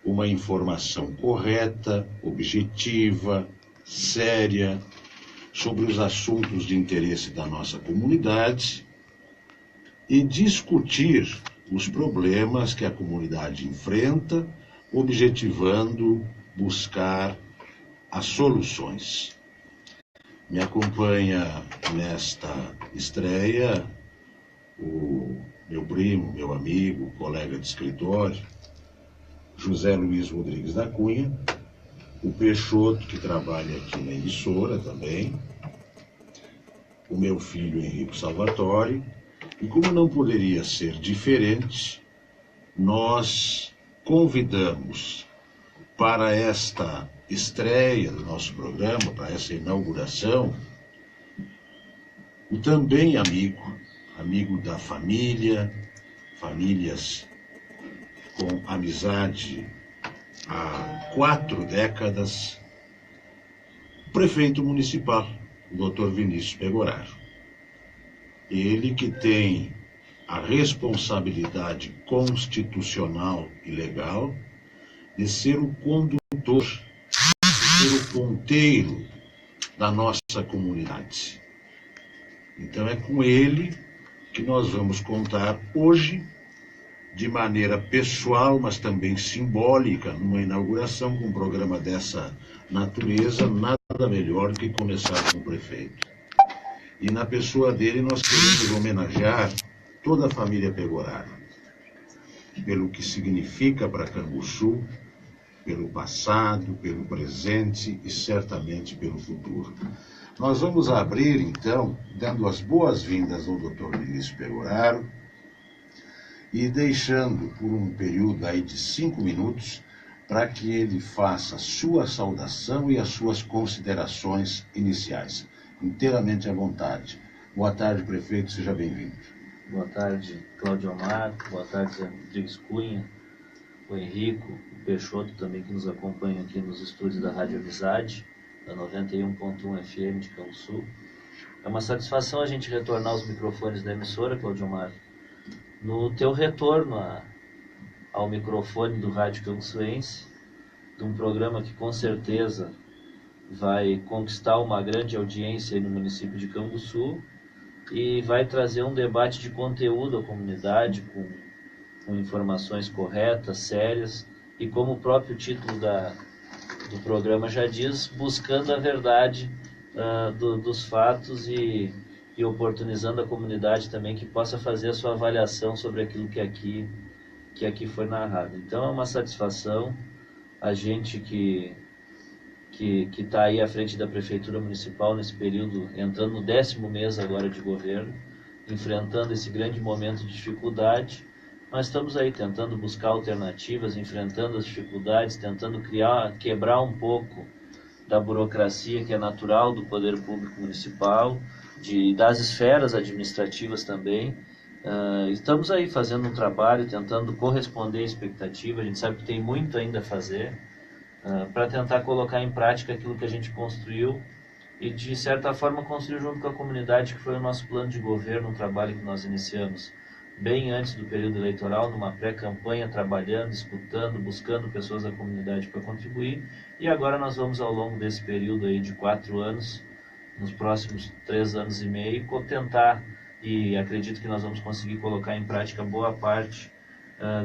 uma informação correta, objetiva, séria, sobre os assuntos de interesse da nossa comunidade e discutir os problemas que a comunidade enfrenta, objetivando buscar as soluções. Me acompanha nesta estreia o meu primo, meu amigo, colega de escritório, José Luiz Rodrigues da Cunha, o Peixoto, que trabalha aqui na emissora também, o meu filho Henrique Salvatore, e como não poderia ser diferente, nós convidamos para esta estreia do nosso programa, para essa inauguração, o também amigo da família, famílias com amizade há 4 décadas, o prefeito municipal, o Dr. Vinícius Pegoraro. Ele que tem a responsabilidade constitucional e legal de ser o condutor, de ser o ponteiro da nossa comunidade. Então é com ele que nós vamos contar hoje, de maneira pessoal, mas também simbólica, numa inauguração com um programa dessa natureza, nada melhor do que começar com o prefeito. E na pessoa dele nós queremos homenagear toda a família Pegoraro, pelo que significa para Canguçu, pelo passado, pelo presente e certamente pelo futuro. Nós vamos abrir, então, dando as boas-vindas ao Dr. Vinícius Pegoraro e deixando por um período aí de 5 minutos para que ele faça a sua saudação e as suas considerações iniciais. Inteiramente à vontade. Boa tarde, prefeito, seja bem-vindo. Boa tarde, Cláudio Omar, boa tarde, Zé Rodrigues Cunha, o Henrico, o Peixoto também que nos acompanha aqui nos estúdios da Rádio Amizade, da 91.1 FM de Canguçu. É uma satisfação a gente retornar aos microfones da emissora, Cláudio Omar, no teu retorno ao microfone do Rádio Canguçuense, de um programa que com certeza vai conquistar uma grande audiência no município de Canguçu e vai trazer um debate de conteúdo à comunidade com informações corretas, sérias e, como o próprio título do programa já diz, buscando a verdade dos fatos e oportunizando a comunidade também que possa fazer a sua avaliação sobre aquilo que aqui foi narrado. Então é uma satisfação a gente que está aí à frente da Prefeitura Municipal nesse período, entrando no 10º mês agora de governo, enfrentando esse grande momento de dificuldade. Nós estamos aí tentando buscar alternativas, enfrentando as dificuldades, tentando quebrar um pouco da burocracia que é natural do poder público municipal, das esferas administrativas também. Estamos aí fazendo um trabalho, tentando corresponder à expectativa. A gente sabe que tem muito ainda a fazer, para tentar colocar em prática aquilo que a gente construiu e, de certa forma, construir junto com a comunidade, que foi o nosso plano de governo, um trabalho que nós iniciamos bem antes do período eleitoral, numa pré-campanha, trabalhando, escutando, buscando pessoas da comunidade para contribuir. E agora nós vamos, ao longo desse período aí de 4 anos, nos próximos 3 anos e meio, tentar, e acredito que nós vamos conseguir colocar em prática boa parte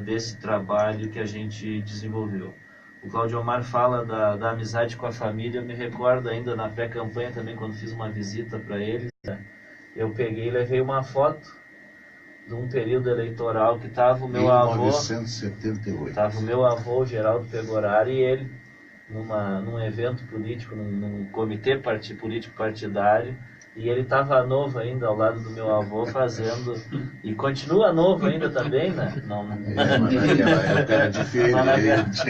desse trabalho que a gente desenvolveu. O Cláudio Omar fala da amizade com a família. Eu me recordo ainda na pré-campanha também, quando fiz uma visita para eles, eu peguei e levei uma foto de um período eleitoral que estava o meu avô... 1978. Estava o meu avô, Geraldo Pegoraro, e ele, num evento político, num comitê político partidário, e ele estava novo ainda ao lado do meu avô fazendo, e continua novo ainda também, né? Naquela época era diferente.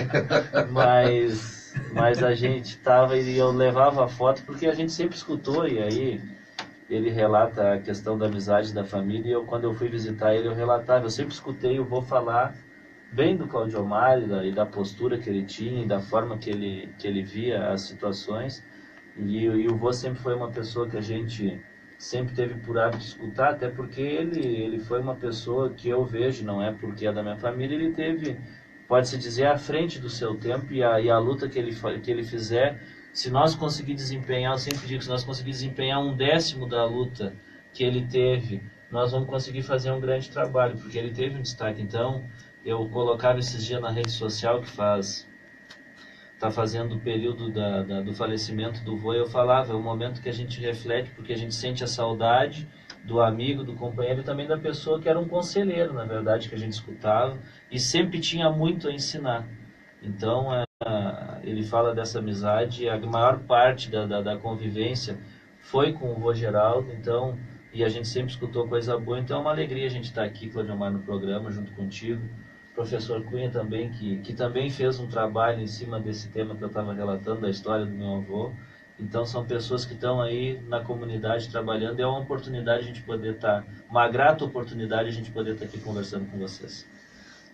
Mas a gente estava e eu levava a foto porque a gente sempre escutou, e aí ele relata a questão da amizade da família, e quando eu fui visitar ele, eu relatava, eu sempre escutei, eu vou falar bem do Cláudio Omar e da postura que ele tinha e da forma que ele via as situações. E o vô sempre foi uma pessoa que a gente sempre teve por hábito de escutar, até porque ele foi uma pessoa que eu vejo, não é porque é da minha família, ele teve pode-se dizer, à frente do seu tempo, e a luta que ele fizer, se nós conseguir desempenhar, eu sempre digo, se nós conseguir desempenhar 1/10 da luta que ele teve, nós vamos conseguir fazer um grande trabalho, porque ele teve um destaque. Então, eu colocava esses dias na rede social que está fazendo o período do falecimento do vô, eu falava, é o momento que a gente reflete, porque a gente sente a saudade do amigo, do companheiro e também da pessoa que era um conselheiro, na verdade, que a gente escutava e sempre tinha muito a ensinar. Então, ele fala dessa amizade, a maior parte da convivência foi com o vô Geraldo, então, e a gente sempre escutou coisa boa, então é uma alegria a gente estar aqui, Claudiomar, no programa, junto contigo. Professor Cunha também, que também fez um trabalho em cima desse tema que eu estava relatando, da história do meu avô. Então são pessoas que estão aí na comunidade trabalhando, e é uma oportunidade a gente poder estar, uma grata oportunidade a gente poder estar aqui conversando com vocês.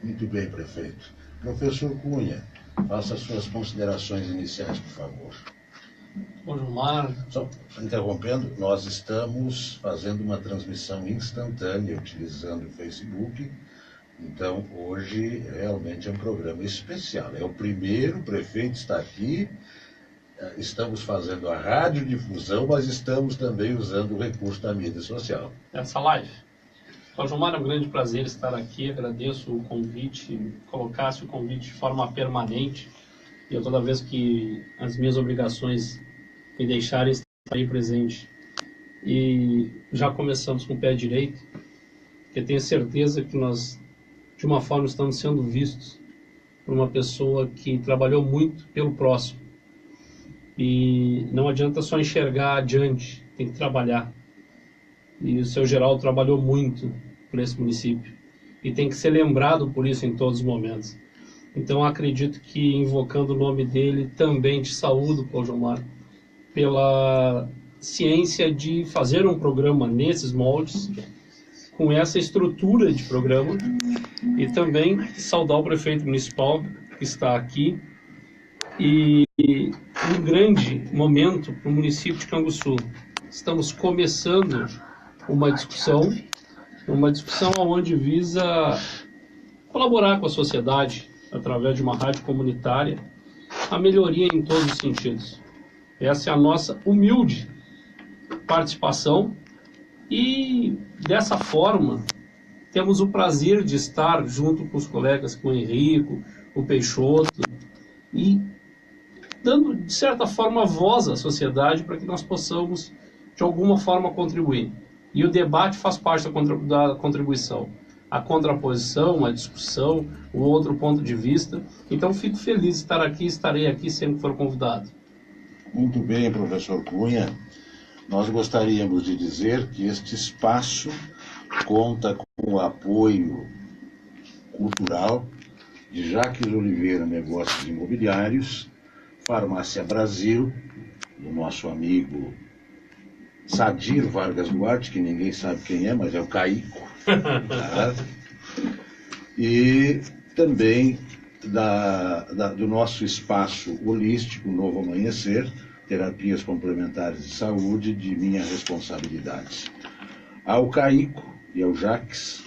Muito bem, prefeito. Professor Cunha, faça as suas considerações iniciais, por favor. Bom, Gilmar. Só interrompendo, nós estamos fazendo uma transmissão instantânea utilizando o Facebook. Então, hoje realmente é um programa especial. É o primeiro, o prefeito está aqui, estamos fazendo a radiodifusão, mas estamos também usando o recurso da mídia social. Essa live. Então, Gilmar, é um grande prazer estar aqui. Agradeço o convite, colocasse o convite de forma permanente. E toda vez que as minhas obrigações me deixarem, estarei presente. E já começamos com o pé direito, porque tenho certeza que nós, de uma forma, estamos sendo vistos por uma pessoa que trabalhou muito pelo próximo. E não adianta só enxergar adiante, tem que trabalhar. E o seu Geraldo trabalhou muito por esse município. E tem que ser lembrado por isso em todos os momentos. Então acredito que, invocando o nome dele, também te saúdo, Paulo Gilmar, pela ciência de fazer um programa nesses moldes, com essa estrutura de programa, e também saudar o prefeito municipal que está aqui, e um grande momento para o município de Canguçu. Estamos começando uma discussão onde visa colaborar com a sociedade, através de uma rádio comunitária, a melhoria em todos os sentidos. Essa é a nossa humilde participação, e dessa forma temos o prazer de estar junto com os colegas, com o Henrico, o Peixoto, e dando, de certa forma, voz à sociedade para que nós possamos, de alguma forma, contribuir. E o debate faz parte da contribuição. A contraposição, a discussão, o outro ponto de vista. Então, fico feliz de estar aqui, estarei aqui sempre que for convidado. Muito bem, professor Cunha. Nós gostaríamos de dizer que este espaço conta com o apoio cultural de Jaques Oliveira Negócios Imobiliários, Farmácia Brasil, do nosso amigo Sadir Vargas Duarte, que ninguém sabe quem é, mas é o Caico. Tá? E também do nosso espaço holístico Novo Amanhecer, Terapias Complementares de Saúde, de minha responsabilidade. Ao Caico e ao Jaques,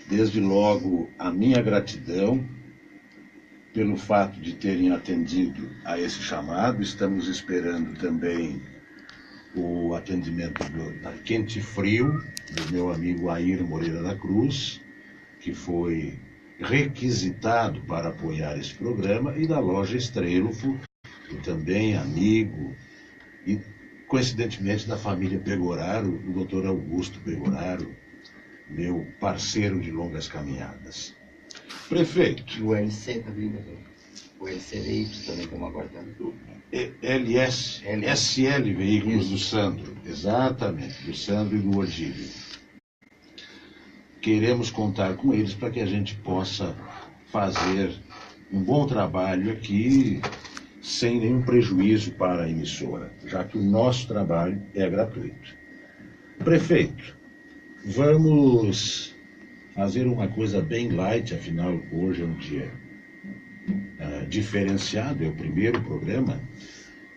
desde logo a minha gratidão pelo fato de terem atendido a esse chamado. Estamos esperando também o atendimento da Quente Frio, do meu amigo Air Moreira da Cruz, que foi requisitado para apoiar esse programa, e da loja Estrelfo, que também amigo, e coincidentemente da família Pegoraro, do Dr. Augusto Pegoraro, meu parceiro de longas caminhadas. Prefeito. E o LC também, né? O LC Veículos também, como aguardando. SL Veículos do Sandro, exatamente, do Sandro e do Orgílio. Queremos contar com eles para que a gente possa fazer um bom trabalho aqui, sem nenhum prejuízo para a emissora, já que o nosso trabalho é gratuito. Prefeito, vamos fazer uma coisa bem light, afinal hoje é um dia diferenciado, é o primeiro programa.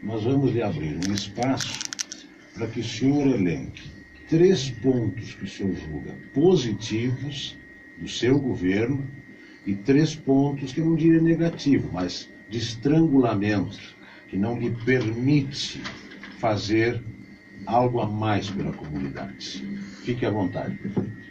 Nós vamos lhe abrir um espaço para que o senhor elenque 3 pontos que o senhor julga positivos do seu governo e 3 pontos que eu não diria negativo, mas de estrangulamento, que não lhe permite fazer algo a mais pela comunidade. Fique à vontade, prefeito.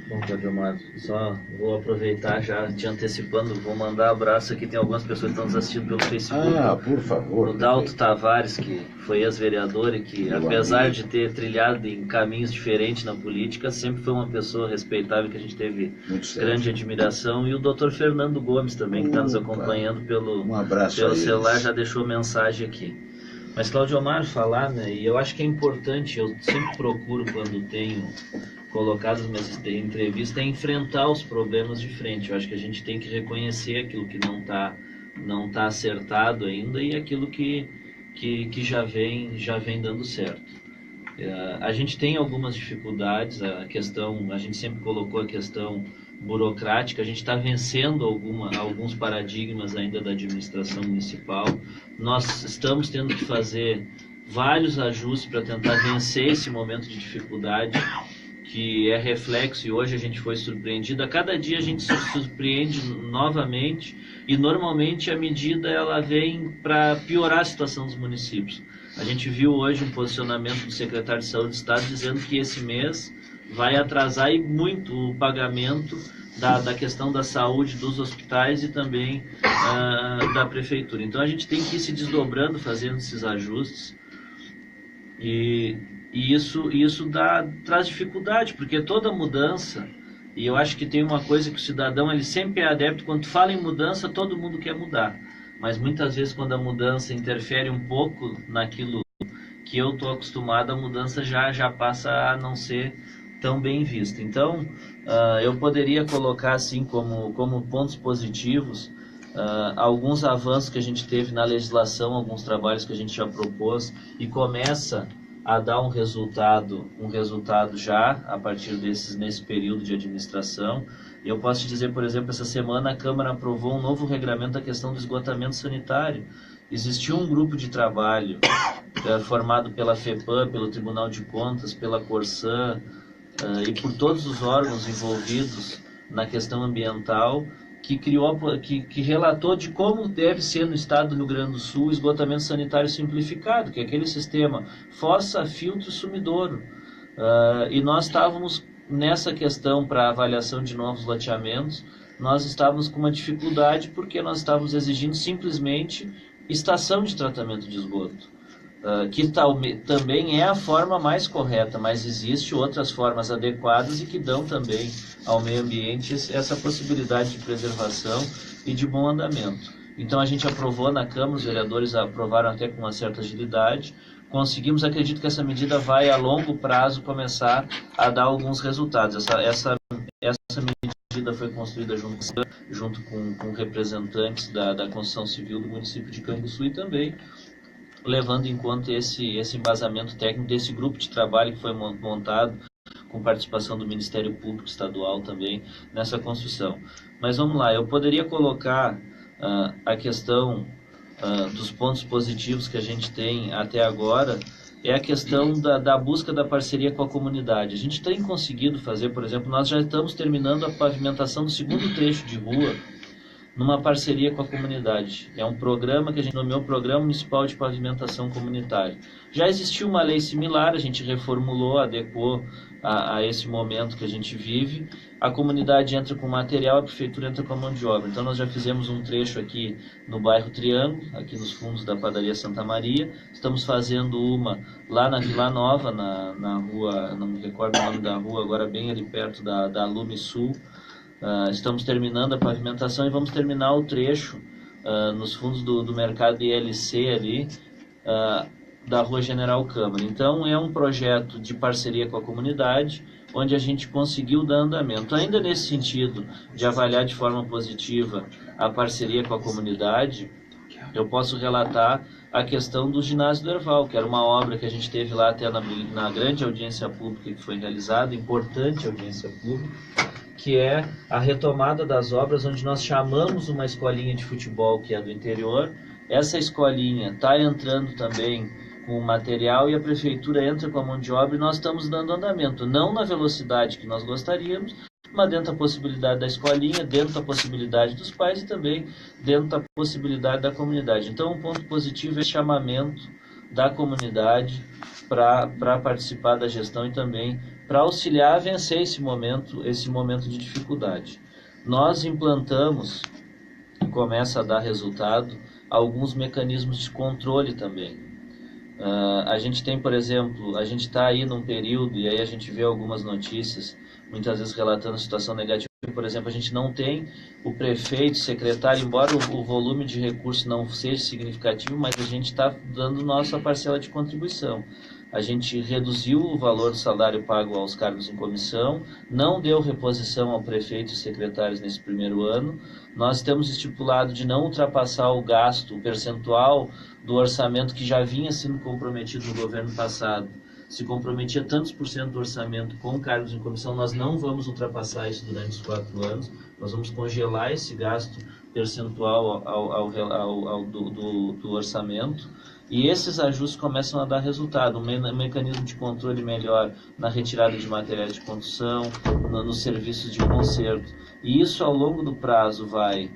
Bom, Cláudio Amado, só vou aproveitar já te antecipando, vou mandar abraço aqui, tem algumas pessoas que estão nos assistindo pelo Facebook. Por favor. O Dalto Tavares, que foi ex-vereador e que, apesar de ter trilhado em caminhos diferentes na política, sempre foi uma pessoa respeitável que a gente teve grande admiração. E o Dr. Fernando Gomes também, que está nos acompanhando pelo celular, já deixou mensagem aqui. Mas Cláudio Amado falar, né, e eu acho que é importante, eu sempre procuro quando tenho colocado nas minhas entrevistas, é enfrentar os problemas de frente. Eu acho que a gente tem que reconhecer aquilo que não tá acertado ainda e aquilo que já vem dando certo. A gente tem algumas dificuldades, a gente sempre colocou a questão burocrática, a gente está vencendo alguns paradigmas ainda da administração municipal. Nós estamos tendo que fazer vários ajustes para tentar vencer esse momento de dificuldade, que é reflexo, e hoje a gente foi surpreendido. A cada dia a gente se surpreende novamente, e normalmente a medida ela vem para piorar a situação dos municípios. A gente viu hoje um posicionamento do secretário de Saúde do Estado dizendo que esse mês vai atrasar e muito o pagamento da questão da saúde dos hospitais e também da prefeitura. Então a gente tem que ir se desdobrando, fazendo esses ajustes, e isso traz dificuldade, porque toda mudança, e eu acho que tem uma coisa que o cidadão ele sempre é adepto, quando fala em mudança, todo mundo quer mudar, mas muitas vezes quando a mudança interfere um pouco naquilo que eu estou acostumado, a mudança já passa a não ser tão bem vista. Então, eu poderia colocar assim como pontos positivos alguns avanços que a gente teve na legislação, alguns trabalhos que a gente já propôs e começa a dar um resultado já a partir nesse período de administração. Eu posso te dizer, por exemplo, essa semana a Câmara aprovou um novo regramento da questão do esgotamento sanitário. Existiu um grupo de trabalho formado pela FEPAM, pelo Tribunal de Contas, pela Corsã e por todos os órgãos envolvidos na questão ambiental, que relatou de como deve ser no estado do Rio Grande do Sul o esgotamento sanitário simplificado, que é aquele sistema fossa, filtro, sumidouro. E nós estávamos nessa questão para avaliação de novos loteamentos, nós estávamos com uma dificuldade porque nós estávamos exigindo simplesmente estação de tratamento de esgoto, que também é a forma mais correta, mas existem outras formas adequadas e que dão também ao meio ambiente essa possibilidade de preservação e de bom andamento. Então a gente aprovou na Câmara, os vereadores aprovaram até com uma certa agilidade, conseguimos, acredito que essa medida vai a longo prazo começar a dar alguns resultados. Essa medida foi construída junto com representantes da construção civil do município de Canguçu e também levando em conta esse embasamento técnico desse grupo de trabalho que foi montado com participação do Ministério Público Estadual também nessa construção. Mas vamos lá, eu poderia colocar a questão dos pontos positivos que a gente tem até agora, é a questão da busca da parceria com a comunidade. A gente tem conseguido fazer, por exemplo, nós já estamos terminando a pavimentação do segundo trecho de rua, numa parceria com a comunidade. É um programa que a gente nomeou Programa Municipal de Pavimentação Comunitária. Já existiu uma lei similar, a gente reformulou, adequou a esse momento que a gente vive. A comunidade entra com material, a prefeitura entra com a mão de obra. Então nós já fizemos um trecho aqui no bairro Triângulo, aqui nos fundos da padaria Santa Maria. Estamos fazendo uma lá na Vila Nova, na rua, não me recordo o nome da rua, agora bem ali perto da Lume Sul. Estamos terminando a pavimentação e vamos terminar o trecho nos fundos do mercado ILC ali, da Rua General Câmara. Então é um projeto de parceria com a comunidade, onde a gente conseguiu dar andamento. Ainda nesse sentido de avaliar de forma positiva a parceria com a comunidade, eu posso relatar a questão do ginásio do Herval, que era uma obra que a gente teve lá até na grande audiência pública que foi realizada, importante audiência pública, que é a retomada das obras, onde nós chamamos uma escolinha de futebol que é do interior. Essa escolinha está entrando também com o material e a prefeitura entra com a mão de obra e nós estamos dando andamento, não na velocidade que nós gostaríamos, mas dentro da possibilidade da escolinha, dentro da possibilidade dos pais e também dentro da possibilidade da comunidade. Então, um ponto positivo é esse chamamento da comunidade para participar da gestão e também para auxiliar a vencer esse momento de dificuldade. Nós implantamos, e começa a dar resultado, alguns mecanismos de controle também. A gente tem, por exemplo, a gente está aí num período, e aí a gente vê algumas notícias, muitas vezes relatando situação negativa. Por exemplo, a gente não tem o prefeito, secretário, embora o volume de recursos não seja significativo, mas a gente está dando nossa parcela de contribuição. A gente reduziu o valor do salário pago aos cargos em comissão, não deu reposição ao prefeito e secretários nesse primeiro ano. Nós temos estipulado de não ultrapassar o gasto, o percentual do orçamento que já vinha sendo comprometido no governo passado. Se comprometia tantos por cento do orçamento com cargos em comissão, nós não vamos ultrapassar isso durante os 4 anos. Nós vamos congelar esse gasto percentual do orçamento. E esses ajustes começam a dar resultado, um mecanismo de controle melhor na retirada de materiais de construção, nos serviços de conserto. E isso, ao longo do prazo, vai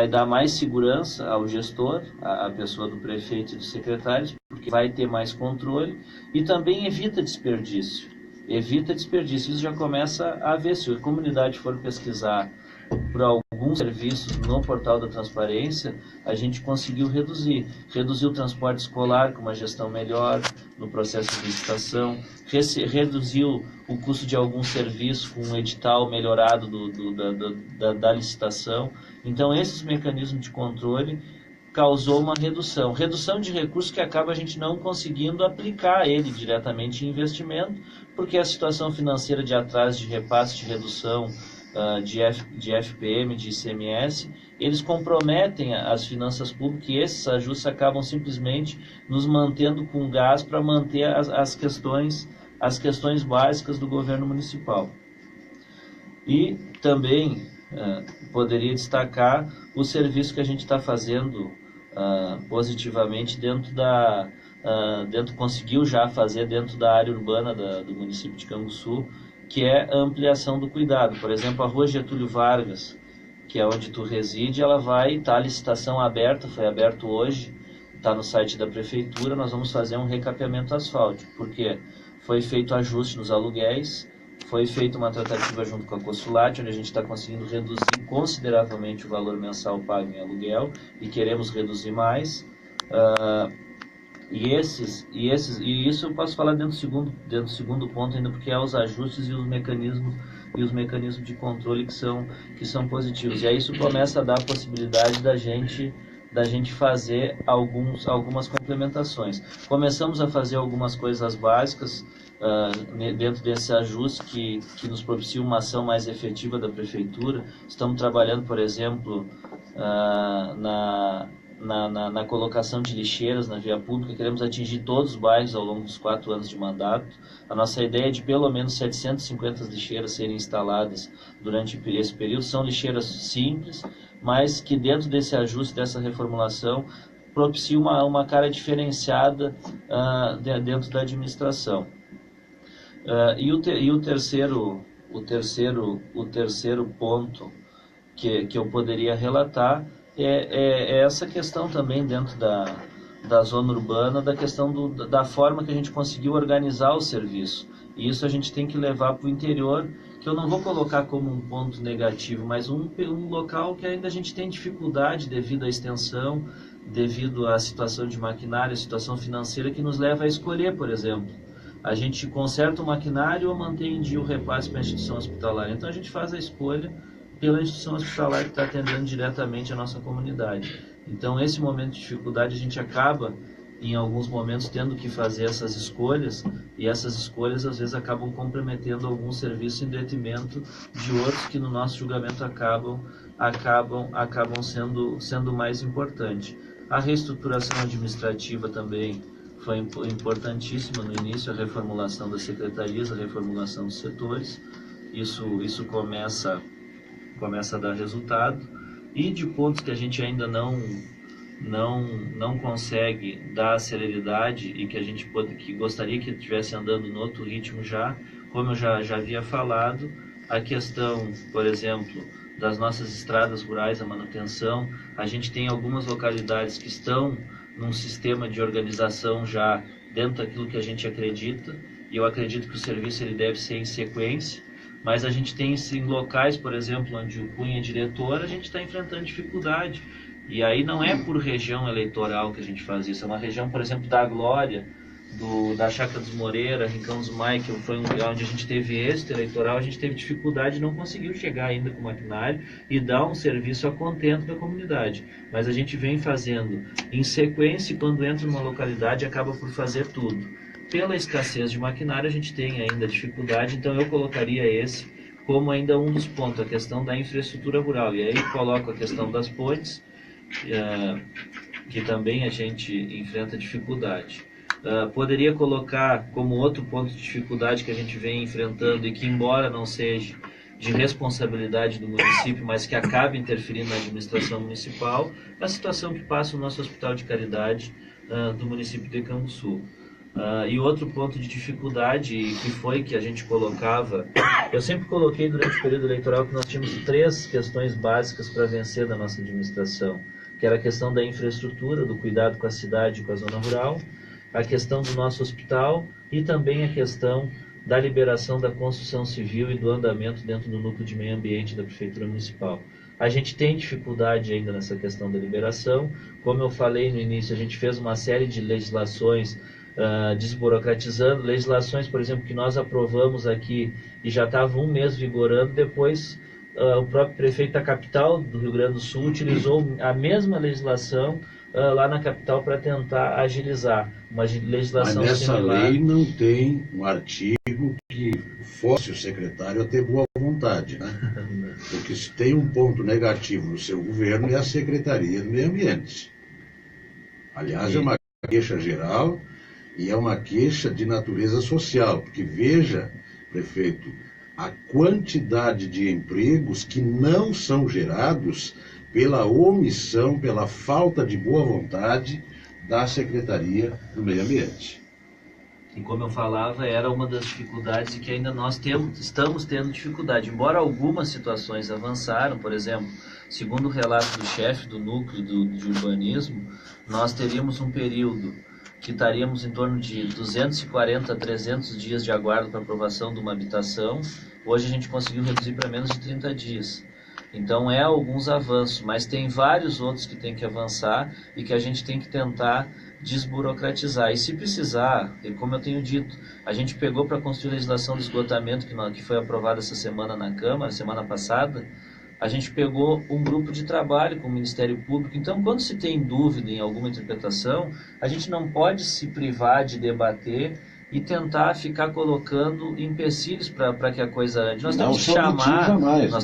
dar mais segurança ao gestor, à pessoa do prefeito e dos secretários, porque vai ter mais controle e também evita desperdício. Isso já começa a ver. Se a comunidade for pesquisar por alguns serviços no portal da transparência, a gente conseguiu reduzir o transporte escolar com uma gestão melhor no processo de licitação, reduziu o custo de alguns serviços com um edital melhorado da licitação. Então, esses mecanismos de controle causou uma redução de recursos que acaba a gente não conseguindo aplicar ele diretamente em investimento, porque a situação financeira de atraso de repasse, de redução de FPM, de ICMS, eles comprometem as finanças públicas e esses ajustes acabam simplesmente nos mantendo com gás para manter as questões básicas do governo municipal. E também poderia destacar o serviço que a gente está fazendo positivamente conseguiu já fazer dentro da área urbana do município de Canguçu, que é a ampliação do cuidado. Por exemplo, a Rua Getúlio Vargas, que é onde tu reside, ela vai estar a licitação aberta, foi aberto hoje, está no site da prefeitura. Nós vamos fazer um recapeamento asfáltico, porque foi feito ajuste nos aluguéis, foi feita uma tratativa junto com a Consulate, onde a gente está conseguindo reduzir consideravelmente o valor mensal pago em aluguel e queremos reduzir mais. E isso eu posso falar dentro do segundo ponto ainda, porque é os ajustes e os mecanismos de controle que são positivos. E aí isso começa a dar a possibilidade da gente fazer algumas complementações. Começamos a fazer algumas coisas básicas dentro desse ajuste que nos propicia uma ação mais efetiva da prefeitura. Estamos trabalhando, por exemplo, na colocação de lixeiras na via pública. Queremos atingir todos os bairros ao longo dos 4 anos de mandato. A nossa ideia é de pelo menos 750 lixeiras serem instaladas durante esse período. São lixeiras simples, mas que dentro desse ajuste, dessa reformulação, propicia uma cara diferenciada dentro da administração. E o terceiro ponto que eu poderia relatar é essa questão também dentro da zona urbana, da questão da forma que a gente conseguiu organizar o serviço. E isso a gente tem que levar para o interior, que eu não vou colocar como um ponto negativo, mas um local que ainda a gente tem dificuldade devido à extensão, devido à situação de maquinário, à situação financeira, que nos leva a escolher, por exemplo. A gente conserta o maquinário ou mantém em dia o repasse para a instituição hospitalar. Então a gente faz a escolha pela instituição hospitalar que está atendendo diretamente a nossa comunidade. Então, esse momento de dificuldade, a gente acaba, em alguns momentos, tendo que fazer essas escolhas, e essas escolhas, às vezes, acabam comprometendo algum serviço em detrimento de outros que, no nosso julgamento, acabam sendo mais importante. A reestruturação administrativa também foi importantíssima no início, a reformulação das secretarias, a reformulação dos setores. Isso começa a dar resultado, e de pontos que a gente ainda não consegue dar celeridade e que que gostaria que estivesse andando no outro ritmo já, como eu já havia falado, a questão, por exemplo, das nossas estradas rurais, a manutenção. A gente tem algumas localidades que estão num sistema de organização já dentro daquilo que a gente acredita, e eu acredito que o serviço ele deve ser em sequência, mas a gente tem em locais, por exemplo, onde o Cunha é diretor, a gente está enfrentando dificuldade. E aí não é por região eleitoral que a gente faz isso, é uma região, por exemplo, da Glória, da Chácara dos Moreira, Rincão dos Maia, que foi um lugar onde a gente teve êxito eleitoral, a gente teve dificuldade e não conseguiu chegar ainda com o maquinário e dar um serviço a contento da comunidade. Mas a gente vem fazendo em sequência, e quando entra numa localidade acaba por fazer tudo. Pela escassez de maquinário a gente tem ainda dificuldade, então eu colocaria esse como ainda um dos pontos, a questão da infraestrutura rural. E aí coloco a questão das pontes, que também a gente enfrenta dificuldade. Poderia colocar como outro ponto de dificuldade que a gente vem enfrentando e que, embora não seja de responsabilidade do município, mas que acaba interferindo na administração municipal, a situação que passa o nosso Hospital de Caridade do município de Canguçu. E outro ponto de dificuldade que foi que a gente colocava, eu sempre coloquei durante o período eleitoral que nós tínhamos 3 questões básicas para vencer da nossa administração, que era a questão da infraestrutura, do cuidado com a cidade e com a zona rural, a questão do nosso hospital e também a questão da liberação da construção civil e do andamento dentro do núcleo de meio ambiente da Prefeitura Municipal. A gente tem dificuldade ainda nessa questão da liberação. Como eu falei no início, a gente fez uma série de legislações desburocratizando, legislações, por exemplo, que nós aprovamos aqui e já estava um mês vigorando, depois o próprio prefeito da capital do Rio Grande do Sul utilizou a mesma legislação lá na capital para tentar agilizar uma legislação Mas nessa similar. lei não tem um artigo que force o secretário a ter boa vontade, né? Porque se tem um ponto negativo no seu governo é a Secretaria do Meio Ambiente. Aliás, é uma queixa geral e é uma queixa de natureza social, porque veja, prefeito, a quantidade de empregos que não são gerados pela omissão, pela falta de boa vontade da Secretaria do Meio Ambiente. E como eu falava, era uma das dificuldades e que ainda nós estamos tendo dificuldade. Embora algumas situações avançaram, por exemplo, segundo o relato do chefe do núcleo de urbanismo, nós teríamos um período que estaríamos em torno de 240 a 300 dias de aguardo para aprovação de uma habitação. Hoje a gente conseguiu reduzir para menos de 30 dias. Então é alguns avanços, mas tem vários outros que tem que avançar e que a gente tem que tentar desburocratizar. E se precisar, como eu tenho dito, a gente pegou para construir a legislação do esgotamento que foi aprovada essa semana na Câmara, semana passada, a gente pegou um grupo de trabalho com o Ministério Público. Então, quando se tem dúvida em alguma interpretação, a gente não pode se privar de debater e tentar ficar colocando empecilhos para que a coisa ande. Nós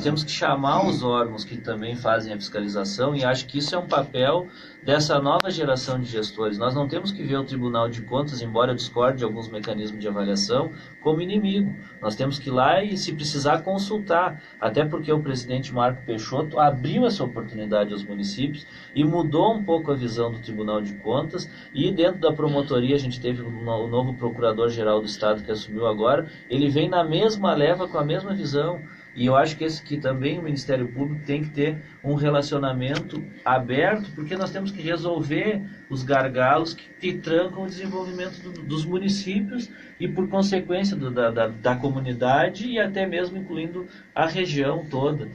temos que chamar os órgãos que também fazem a fiscalização, e acho que isso é um papel dessa nova geração de gestores. Nós não temos que ver o Tribunal de Contas, embora eu discorde de alguns mecanismos de avaliação, como inimigo. Nós temos que ir lá e, se precisar, consultar. Até porque o presidente Marco Peixoto abriu essa oportunidade aos municípios e mudou um pouco a visão do Tribunal de Contas. E dentro da promotoria, a gente teve o novo Procurador-Geral do Estado que assumiu agora. Ele vem na mesma leva, com a mesma visão. E eu acho que também o Ministério Público tem que ter um relacionamento aberto, porque nós temos que resolver os gargalos que trancam o desenvolvimento dos municípios e, por consequência, da comunidade e até mesmo incluindo a região toda.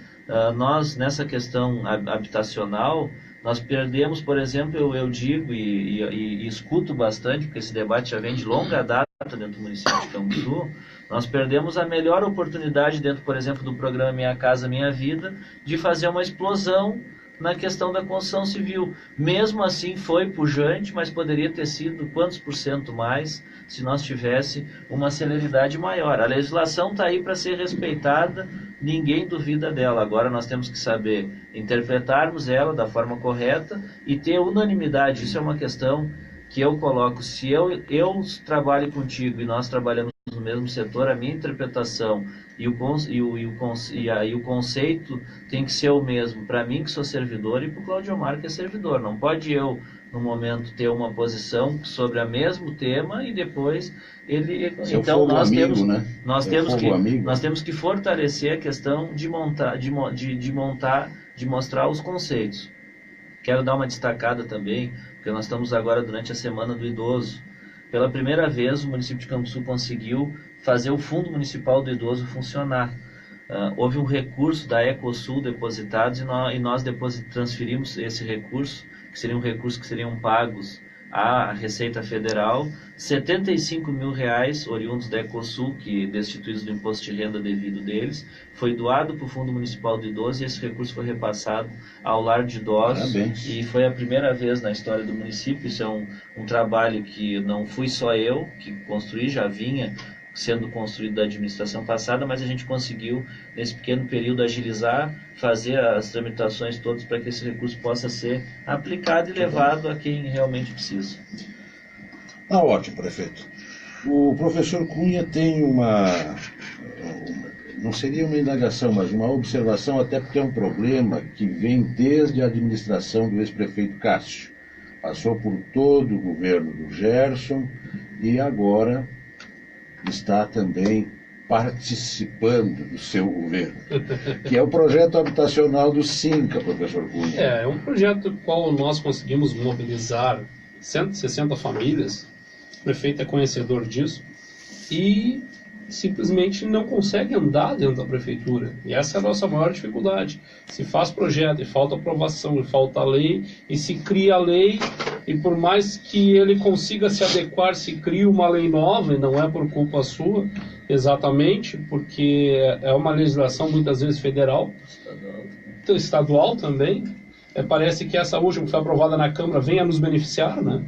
Nós, nessa questão habitacional, nós perdemos, por exemplo, eu digo e escuto bastante, porque esse debate já vem de longa data dentro do município de Canguçu, nós perdemos a melhor oportunidade dentro, por exemplo, do programa Minha Casa Minha Vida, de fazer uma explosão na questão da construção civil. Mesmo assim foi pujante, mas poderia ter sido quantos por cento mais se nós tivesse uma celeridade maior. A legislação está aí para ser respeitada, ninguém duvida dela. Agora nós temos que saber interpretarmos ela da forma correta e ter unanimidade. Isso é uma questão que eu coloco. Se eu trabalho contigo e nós trabalhamos no mesmo setor, a minha interpretação e o conceito tem que ser o mesmo para mim, que sou servidor, e para o Cláudio Omar, que é servidor. Não pode eu, no momento, ter uma posição sobre o mesmo tema e depois ele... Então nós temos que fortalecer a questão de mostrar os conceitos. Quero dar uma destacada também, porque nós estamos agora durante a Semana do Idoso. Pela primeira vez, o município de Campo Sul conseguiu fazer o Fundo Municipal do Idoso funcionar. Houve um recurso da Ecosul depositado e nós transferimos esse recurso, que seriam pagos à Receita Federal, R$75 mil oriundos da Ecosul, destituídos do imposto de renda devido deles, foi doado para o Fundo Municipal do Idoso e esse recurso foi repassado ao lar de idosos. Parabéns. E foi a primeira vez na história do município. Isso é um trabalho que não fui só eu que construí, já vinha sendo construído da administração passada, mas a gente conseguiu, nesse pequeno período, agilizar, fazer as tramitações todas para que esse recurso possa ser aplicado e levado a quem realmente precisa. Ótimo, prefeito. O professor Cunha tem não seria uma indagação, mas uma observação, até porque é um problema que vem desde a administração do ex-prefeito Cássio. Passou por todo o governo do Gerson e agora está também participando do seu governo, que é o projeto habitacional do SINCA, professor Cunha. É um projeto no qual nós conseguimos mobilizar 160 famílias, o prefeito é conhecedor disso, e simplesmente não consegue andar dentro da prefeitura. E essa é a nossa maior dificuldade. Se faz projeto e falta aprovação, e falta lei, e se cria a lei, e por mais que ele consiga se adequar, se cria uma lei nova, e não é por culpa sua, exatamente, porque é uma legislação muitas vezes federal, estadual também. Parece que essa última que foi aprovada na Câmara venha nos beneficiar, né?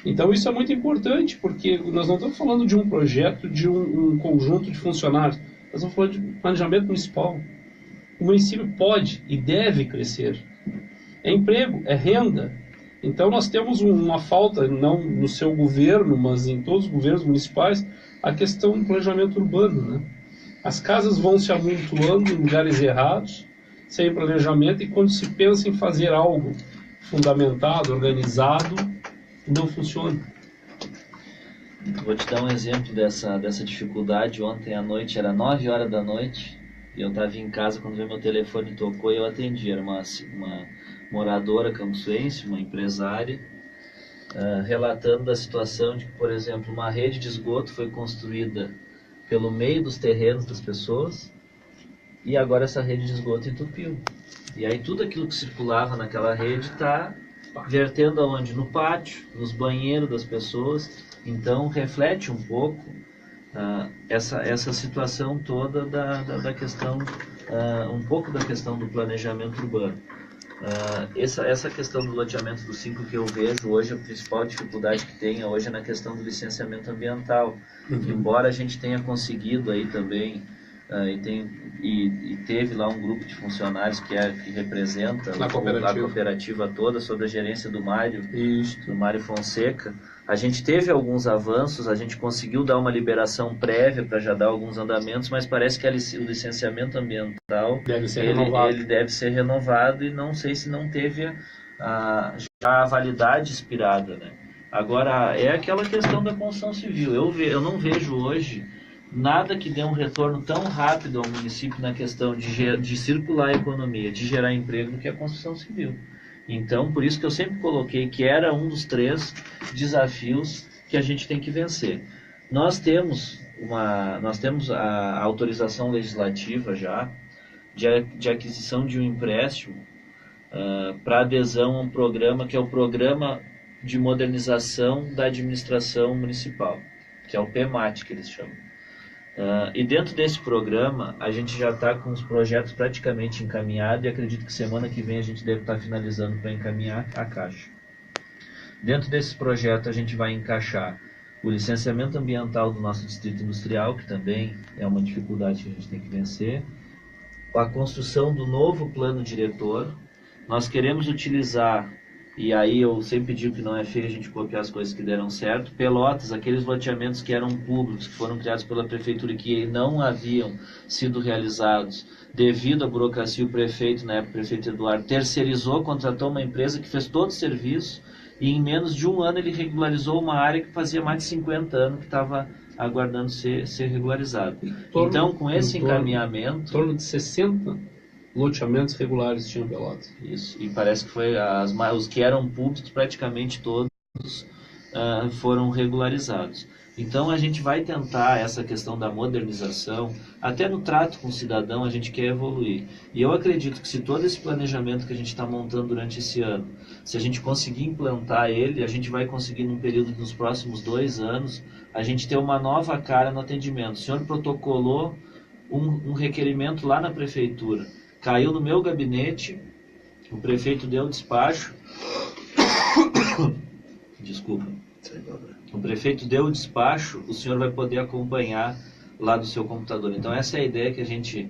Então isso é muito importante, porque nós não estamos falando de um projeto, de um conjunto de funcionários, nós estamos falando de planejamento municipal. O município pode e deve crescer. É emprego, é renda. Então nós temos uma falta, não no seu governo, mas em todos os governos municipais, a questão do planejamento urbano, né? As casas vão se amontoando em lugares errados, sem planejamento, e quando se pensa em fazer algo fundamentado, organizado, não funciona. Vou te dar um exemplo dessa dificuldade. Ontem à noite, era 9 horas da noite, e eu estava em casa quando meu telefone tocou e eu atendi. Era uma moradora campucense, uma empresária, relatando da situação de que, por exemplo, uma rede de esgoto foi construída pelo meio dos terrenos das pessoas, e agora essa rede de esgoto entupiu. E aí tudo aquilo que circulava naquela rede está vertendo aonde? No pátio, nos banheiros das pessoas. Então reflete um pouco essa situação toda da questão, um pouco da questão do planejamento urbano. Essa questão do loteamento do 5 que eu vejo hoje, a principal dificuldade que tem hoje é na questão do licenciamento ambiental. Embora a gente tenha conseguido aí também, e teve lá um grupo de funcionários que representa a cooperativa toda, sob a gerência do Mário Fonseca. A gente teve alguns avanços, a gente conseguiu dar uma liberação prévia para já dar alguns andamentos, mas parece que o licenciamento ambiental ele deve ser renovado, e não sei se não teve já a validade expirada, né? Agora, é aquela questão da construção civil. Eu não vejo hoje nada que dê um retorno tão rápido ao município na questão de circular a economia, de gerar emprego, do que a construção civil. Então, por isso que eu sempre coloquei que era um dos 3 desafios que a gente tem que vencer. Nós temos a autorização legislativa já de aquisição de um empréstimo para adesão a um programa que é o Programa de Modernização da Administração Municipal, que é o PMAT, que eles chamam. E dentro desse programa, a gente já está com os projetos praticamente encaminhados, e acredito que semana que vem a gente deve estar finalizando para encaminhar a Caixa. Dentro desse projeto, a gente vai encaixar o licenciamento ambiental do nosso distrito industrial, que também é uma dificuldade que a gente tem que vencer, a construção do novo plano diretor. Nós queremos utilizar e aí eu sempre digo que não é feio a gente copiar as coisas que deram certo. Pelotas, aqueles loteamentos que eram públicos, que foram criados pela prefeitura e que não haviam sido realizados, devido à burocracia, o prefeito, na época o prefeito Eduardo, terceirizou, contratou uma empresa que fez todo o serviço, e em menos de um ano ele regularizou uma área que fazia mais de 50 anos que estava aguardando ser regularizada. Então, com esse encaminhamento... Em torno de 60 loteamentos regulares tinham Pelotas. Isso, e parece que foi os que eram públicos, praticamente todos foram regularizados. Então, a gente vai tentar essa questão da modernização, até no trato com o cidadão a gente quer evoluir. E eu acredito que se todo esse planejamento que a gente está montando durante esse ano, se a gente conseguir implantar ele, a gente vai conseguir, num período dos próximos 2 anos, a gente ter uma nova cara no atendimento. O senhor protocolou um requerimento lá na prefeitura, caiu no meu gabinete, o prefeito deu despacho. Desculpa. O prefeito deu o despacho, o senhor vai poder acompanhar lá do seu computador. Então essa é a ideia que a gente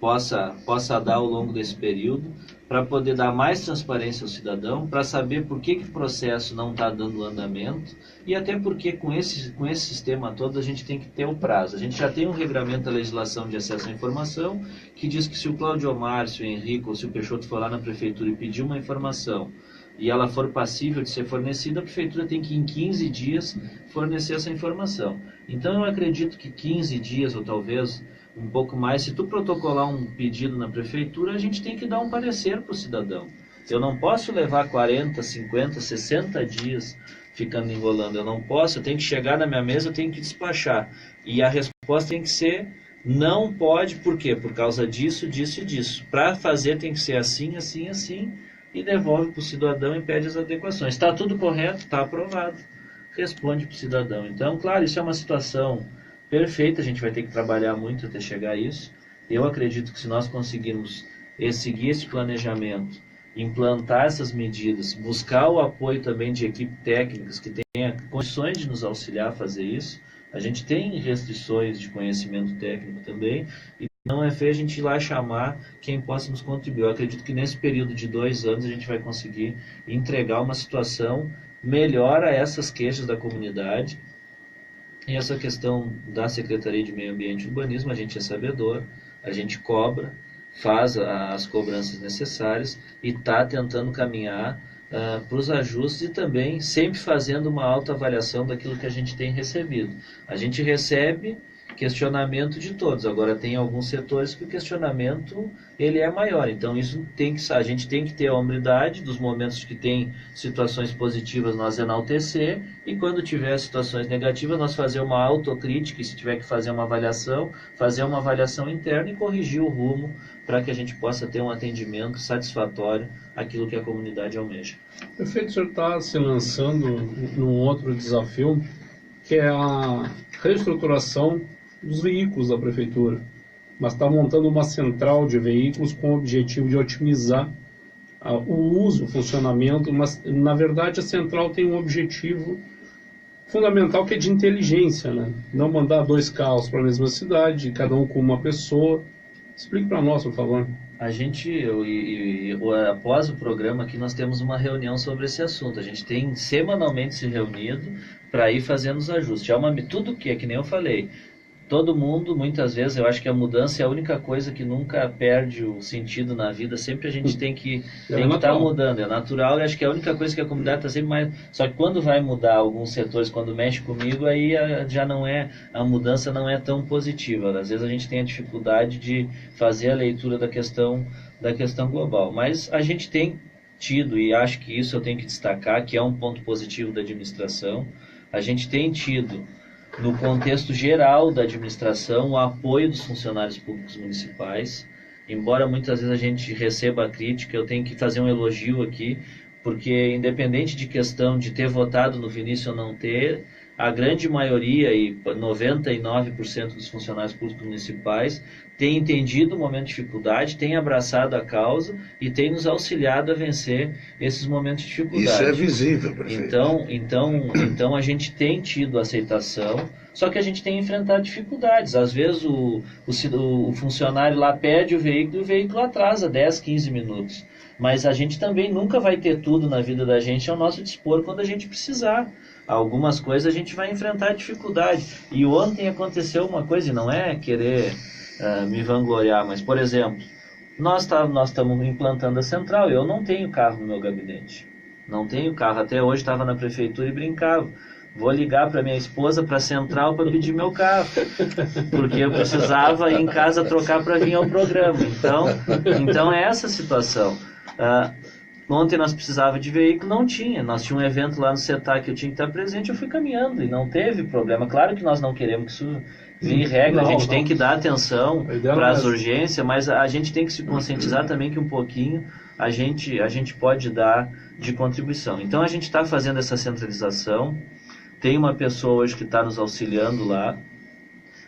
possa dar ao longo desse período, para poder dar mais transparência ao cidadão, para saber por que o processo não está dando andamento, e até porque com esse sistema todo a gente tem que ter o prazo. A gente já tem um regramento da legislação de acesso à informação, que diz que se o Cláudio Omar, se o Henrique ou se o Peixoto for lá na prefeitura e pedir uma informação, e ela for passível de ser fornecida, a prefeitura tem que, em 15 dias, fornecer essa informação. Então, eu acredito que 15 dias, ou talvez um pouco mais, se tu protocolar um pedido na prefeitura, a gente tem que dar um parecer para o cidadão. Eu não posso levar 40, 50, 60 dias ficando enrolando. Eu não posso, eu tenho que chegar na minha mesa, eu tenho que despachar. E a resposta tem que ser, não pode, por quê? Por causa disso, disso e disso. Para fazer tem que ser assim, assim, assim, e devolve para o cidadão e pede as adequações. Está tudo correto? Está aprovado. Responde para o cidadão. Então, claro, isso é uma situação perfeita, a gente vai ter que trabalhar muito até chegar a isso. Eu acredito que se nós conseguirmos seguir esse planejamento, implantar essas medidas, buscar o apoio também de equipes técnicas que tenham condições de nos auxiliar a fazer isso, a gente tem restrições de conhecimento técnico também, e não é feio a gente ir lá chamar quem possa nos contribuir. Eu acredito que nesse período de 2 anos a gente vai conseguir entregar uma situação melhor a essas queixas da comunidade. E essa questão da Secretaria de Meio Ambiente e Urbanismo, a gente é sabedor, a gente cobra, faz as cobranças necessárias e está tentando caminhar para os ajustes e também sempre fazendo uma autoavaliação daquilo que a gente tem recebido. A gente recebe questionamento de todos, agora tem alguns setores que o questionamento ele é maior, então isso a gente tem que ter a humildade dos momentos que tem situações positivas nós enaltecer, e quando tiver situações negativas nós fazer uma autocrítica, e se tiver que fazer uma avaliação interna e corrigir o rumo para que a gente possa ter um atendimento satisfatório àquilo que a comunidade almeja. Prefeito, o senhor está se lançando num outro desafio, que é a reestruturação dos veículos da prefeitura, mas está montando uma central de veículos com o objetivo de otimizar o uso, o funcionamento, mas na verdade a central tem um objetivo fundamental que é de inteligência, né? Não mandar 2 carros para a mesma cidade, cada um com uma pessoa. Explique para nós, por favor. A gente, após o programa aqui, nós temos uma reunião sobre esse assunto. A gente tem semanalmente se reunido para ir fazendo os ajustes. Tudo que é que nem eu falei. Todo mundo, muitas vezes, eu acho que a mudança é a única coisa que nunca perde o sentido na vida. Sempre a gente tem que estar mudando. É natural, e acho que é a única coisa que a comunidade está sempre mais... Só que quando vai mudar alguns setores, quando mexe comigo, aí já não é... A mudança não é tão positiva. Às vezes a gente tem a dificuldade de fazer a leitura da questão global. Mas a gente tem tido, e acho que isso eu tenho que destacar, que é um ponto positivo da administração, a gente tem tido, no contexto geral da administração, o apoio dos funcionários públicos municipais. Embora muitas vezes a gente receba a crítica, eu tenho que fazer um elogio aqui, porque independente de questão de ter votado no Vinícius ou não ter, a grande maioria, e 99% dos funcionários públicos municipais, tem entendido o momento de dificuldade, tem abraçado a causa e tem nos auxiliado a vencer esses momentos de dificuldade. Isso é visível, prefeito. Então a gente tem tido aceitação, só que a gente tem enfrentado dificuldades. Às vezes o funcionário lá pede o veículo e o veículo atrasa 10, 15 minutos. Mas a gente também nunca vai ter tudo na vida da gente ao nosso dispor quando a gente precisar. Algumas coisas a gente vai enfrentar dificuldade. E ontem aconteceu uma coisa, e não é querer me vangloriar, mas, por exemplo, nós estamos implantando a central. Eu não tenho carro no meu gabinete. Não tenho carro. Até hoje estava na prefeitura e brincava. Vou ligar para minha esposa para a central para pedir meu carro. Porque eu precisava ir em casa trocar para vir ao programa. Então é essa a situação. Ontem nós precisávamos de veículo, não tinha. Nós tínhamos um evento lá no CETAC que eu tinha que estar presente, eu fui caminhando e não teve problema. Claro que nós não queremos que isso vire regra, a gente tem que dar atenção para as urgências, mas a gente tem que se conscientizar também que um pouquinho a gente pode dar de contribuição. Então a gente está fazendo essa centralização, tem uma pessoa hoje que está nos auxiliando lá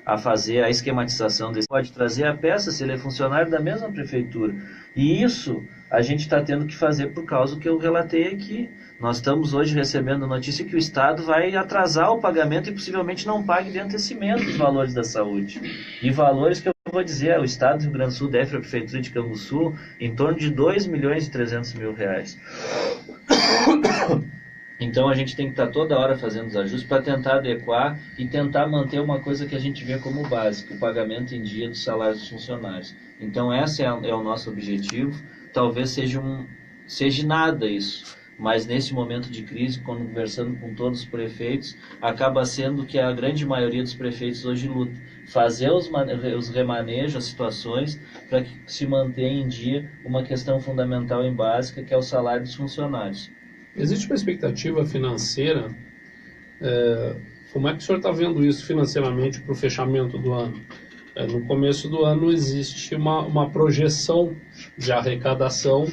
a fazer a esquematização desse. Pode trazer a peça se ele é funcionário da mesma prefeitura. E isso a gente está tendo que fazer por causa do que eu relatei aqui. Nós estamos hoje recebendo notícia que o Estado vai atrasar o pagamento e possivelmente não pague de antecimento os valores da saúde. E valores que eu vou dizer, o Estado do Rio Grande do Sul deve para a Prefeitura de Canguçu em torno de 2.300.000 reais. Então a gente tem que estar toda hora fazendo os ajustes para tentar adequar e tentar manter uma coisa que a gente vê como básica, o pagamento em dia dos salários dos funcionários. Então esse é o nosso objetivo. Talvez seja nada isso, mas nesse momento de crise, quando conversando com todos os prefeitos, acaba sendo que a grande maioria dos prefeitos hoje luta. Fazer os remanejos, as situações, para que se mantenha em dia uma questão fundamental e básica, que é o salário dos funcionários. Existe uma expectativa financeira? Como é que o senhor está vendo isso financeiramente para o fechamento do ano? No começo do ano existe uma projeção de arrecadação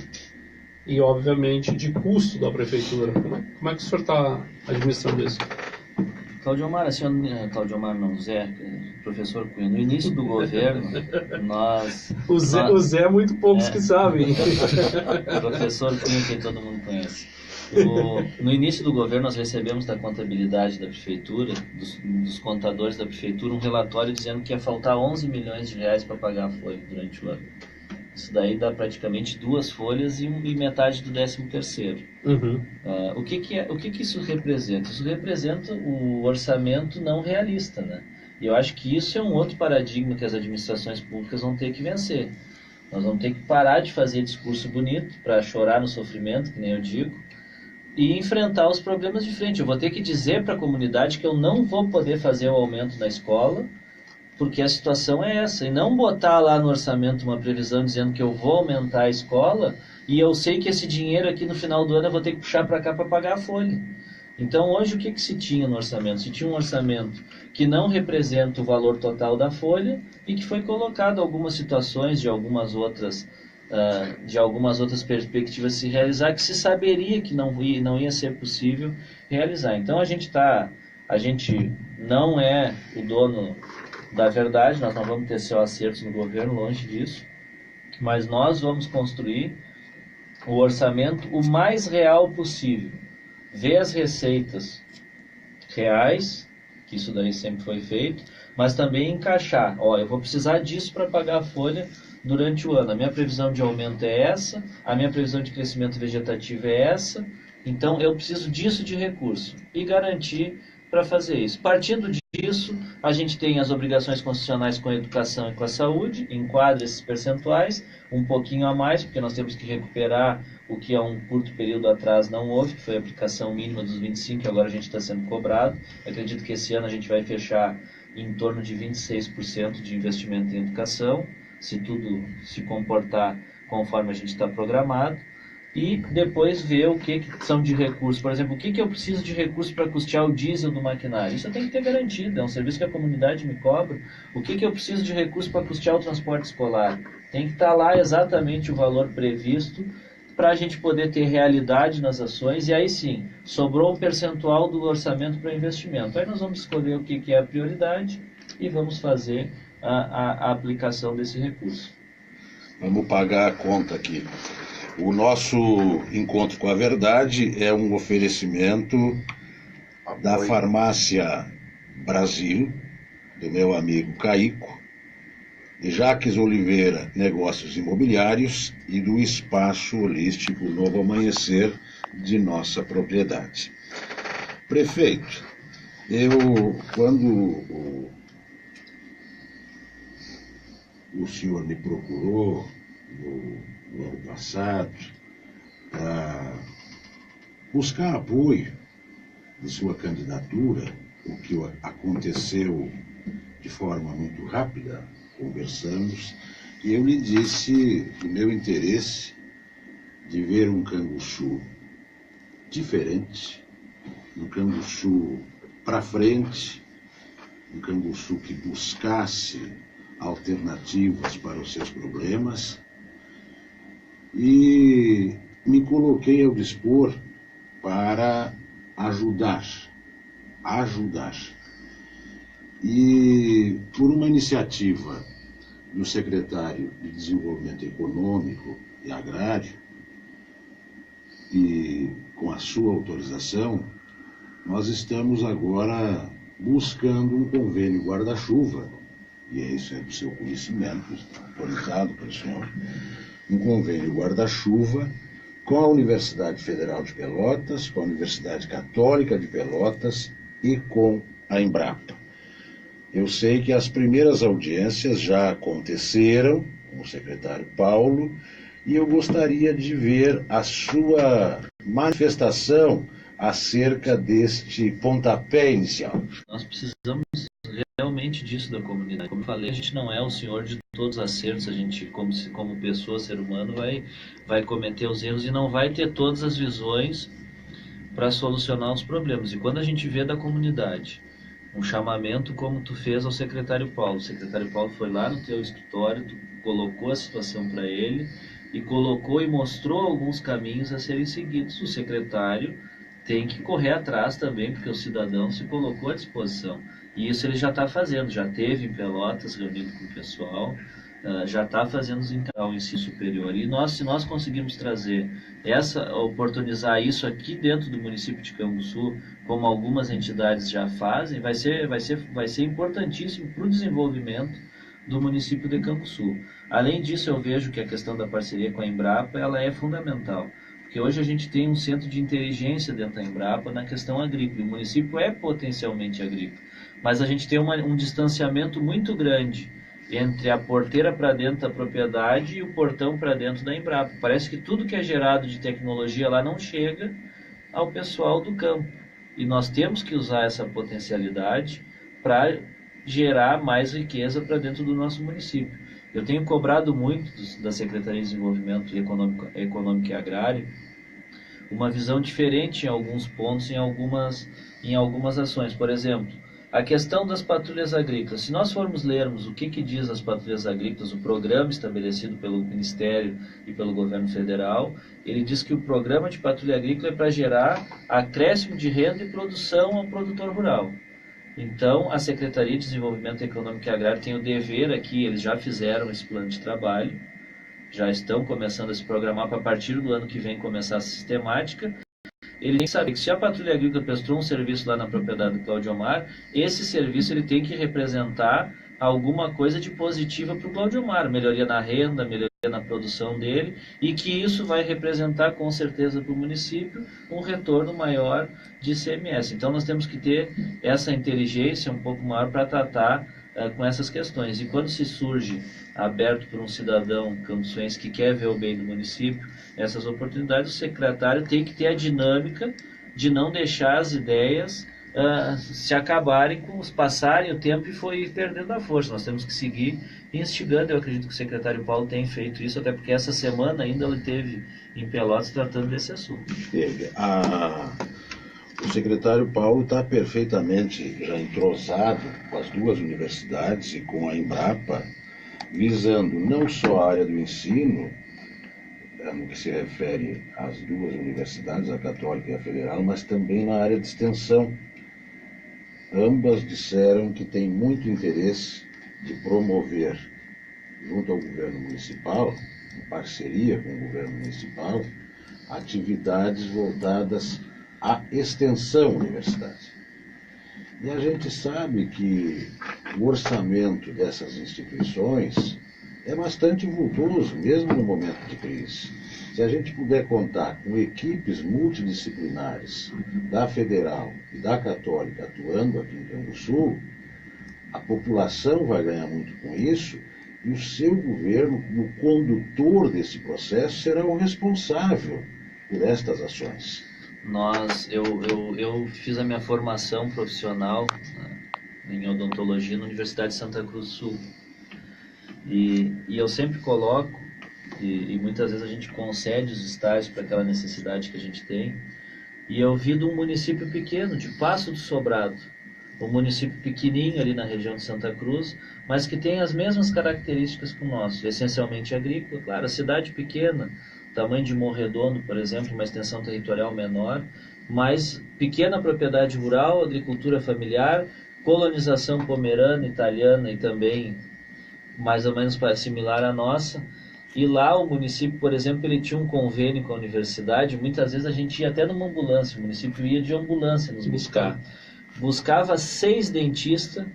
e, obviamente, de custo da prefeitura. Como é que o senhor está administrando isso? Zé, professor Cunha, no início do governo, nós... O Zé é muito poucos que sabem. Professor Cunha, que todo mundo conhece. No inío do governo, nós recebemos da contabilidade da prefeitura, dos contadores da prefeitura, um relatório dizendo que ia faltar 11 milhões de reais para pagar a folha durante o ano. Isso daí dá praticamente 2 folhas e metade do 13º. Uhum. O que isso representa? Isso representa o orçamento não realista, né? E eu acho que isso é um outro paradigma que as administrações públicas vão ter que vencer. Nós vamos ter que parar de fazer discurso bonito para chorar no sofrimento, que nem eu digo, e enfrentar os problemas de frente. Eu vou ter que dizer para a comunidade que eu não vou poder fazer o aumento da escola, porque a situação é essa. E não botar lá no orçamento uma previsão dizendo que eu vou aumentar a escola, e eu sei que esse dinheiro aqui no final do ano eu vou ter que puxar para cá para pagar a folha. Então hoje o que se tinha no orçamento? Se tinha um orçamento que não representa o valor total da folha e que foi colocado algumas situações de algumas outras perspectivas de se realizar, que se saberia que não ia ser possível realizar. Então a gente não é o dono da verdade, nós não vamos ter seu acertos no governo, longe disso, mas nós vamos construir o orçamento o mais real possível, ver as receitas reais, que isso daí sempre foi feito, mas também encaixar, eu vou precisar disso para pagar a folha durante o ano. A minha previsão de aumento é essa, a minha previsão de crescimento vegetativo é essa, então eu preciso disso de recurso e garantir para fazer isso. Partindo disso, a gente tem as obrigações constitucionais com a educação e com a saúde, enquadra esses percentuais, um pouquinho a mais, porque nós temos que recuperar o que há um curto período atrás não houve, que foi a aplicação mínima dos 25, que agora a gente está sendo cobrado. Eu acredito que esse ano a gente vai fechar em torno de 26% de investimento em educação, se tudo se comportar conforme a gente está programado, e depois ver o que são de recursos. Por exemplo, o que eu preciso de recursos para custear o diesel do maquinário? Isso eu tenho que ter garantido, é um serviço que a comunidade me cobra. O que eu preciso de recursos para custear o transporte escolar? Tem que estar lá exatamente o valor previsto para a gente poder ter realidade nas ações, e aí sim, sobrou um percentual do orçamento para investimento. Aí nós vamos escolher o que é a prioridade e vamos fazer a aplicação desse recurso. Vamos pagar a conta aqui. O nosso Encontro com a Verdade é um oferecimento da Farmácia Brasil, do meu amigo Caico, e Jaques Oliveira, Negócios Imobiliários, e do Espaço Holístico Novo Amanhecer de nossa propriedade. Prefeito, quando o senhor me procurou no ano passado para buscar apoio de sua candidatura, o que aconteceu de forma muito rápida, conversamos, e eu lhe disse do meu interesse de ver um Canguçu diferente, um Canguçu para frente, um Canguçu que buscasse alternativas para os seus problemas, e me coloquei ao dispor para ajudar. E por uma iniciativa do secretário de Desenvolvimento Econômico e Agrário, e com a sua autorização, nós estamos agora buscando um convênio guarda-chuva, e isso é do seu conhecimento, está autorizado pelo senhor, um convênio guarda-chuva com a Universidade Federal de Pelotas, com a Universidade Católica de Pelotas e com a Embrapa. Eu sei que as primeiras audiências já aconteceram com o secretário Paulo, e eu gostaria de ver a sua manifestação acerca deste pontapé inicial. Nós precisamos realmente disso da comunidade. Como eu falei, a gente não é o senhor de todos os acertos, a gente, como pessoa, ser humano, vai cometer os erros e não vai ter todas as visões para solucionar os problemas. E quando a gente vê da comunidade um chamamento como tu fez ao secretário Paulo, o secretário Paulo foi lá no teu escritório, tu colocou a situação para ele e colocou e mostrou alguns caminhos a serem seguidos. O secretário tem que correr atrás também, porque o cidadão se colocou à disposição. E isso ele já está fazendo, já teve em Pelotas, reunido com o pessoal, já está fazendo o ensino superior. E se nós conseguirmos trazer oportunizar isso aqui dentro do município de Canguçu, como algumas entidades já fazem, vai ser importantíssimo para o desenvolvimento do município de Canguçu. Além disso, eu vejo que a questão da parceria com a Embrapa ela é fundamental. Porque hoje a gente tem um centro de inteligência dentro da Embrapa na questão agrícola. O município é potencialmente agrícola, mas a gente tem um distanciamento muito grande entre a porteira para dentro da propriedade e o portão para dentro da Embrapa. Parece que tudo que é gerado de tecnologia lá não chega ao pessoal do campo. E nós temos que usar essa potencialidade para gerar mais riqueza para dentro do nosso município. Eu tenho cobrado muito da Secretaria de Desenvolvimento Econômico e Agrário uma visão diferente em alguns pontos, em algumas ações. Por exemplo, a questão das patrulhas agrícolas. Se nós formos lermos o que diz as patrulhas agrícolas, o programa estabelecido pelo Ministério e pelo Governo Federal, ele diz que o programa de patrulha agrícola é para gerar acréscimo de renda e produção ao produtor rural. Então, a Secretaria de Desenvolvimento Econômico e Agrário tem o dever aqui, eles já fizeram esse plano de trabalho, já estão começando a se programar para a partir do ano que vem começar a sistemática. Ele tem que saber que se a Patrulha Agrícola prestou um serviço lá na propriedade do Cláudio Omar, esse serviço ele tem que representar alguma coisa de positiva para o Cláudio Omar, melhoria na renda, melhoria na produção dele, e que isso vai representar com certeza para o município um retorno maior de ICMS. Então nós temos que ter essa inteligência um pouco maior para tratar com essas questões. E quando se surge aberto por um cidadão cambuçuense que quer ver o bem do município, essas oportunidades, o secretário tem que ter a dinâmica de não deixar as ideias se acabarem, passarem o tempo e foi perdendo a força. Nós temos que seguir instigando. Eu acredito que o secretário Paulo tem feito isso, até porque essa semana ainda ele esteve em Pelotas tratando desse assunto. O secretário Paulo está perfeitamente já entrosado com as duas universidades e com a Embrapa, visando não só a área do ensino, no que se refere às duas universidades, a Católica e a Federal, mas também na área de extensão. Ambas disseram que têm muito interesse de promover, junto ao governo municipal, em parceria com o governo municipal, atividades voltadas à extensão universitária. E a gente sabe que o orçamento dessas instituições é bastante vultoso, mesmo no momento de crise. Se a gente puder contar com equipes multidisciplinares da Federal e da Católica atuando aqui em Canguçu, a população vai ganhar muito com isso e o seu governo, como condutor desse processo, será o responsável por estas ações. Eu fiz a minha formação profissional em odontologia na Universidade de Santa Cruz do Sul. E eu sempre coloco, e muitas vezes a gente concede os estágios para aquela necessidade que a gente tem, e eu vi de um município pequeno, de Passo do Sobrado, um município pequenininho ali na região de Santa Cruz, mas que tem as mesmas características que o nosso, essencialmente agrícola, claro, a cidade pequena, tamanho de Morredondo, por exemplo, uma extensão territorial menor, mas pequena propriedade rural, agricultura familiar, colonização pomerana, italiana e também mais ou menos similar à nossa. E lá o município, por exemplo, ele tinha um convênio com a universidade, muitas vezes a gente ia até numa ambulância, o município ia de ambulância nos buscar. Buscava 6 dentistas.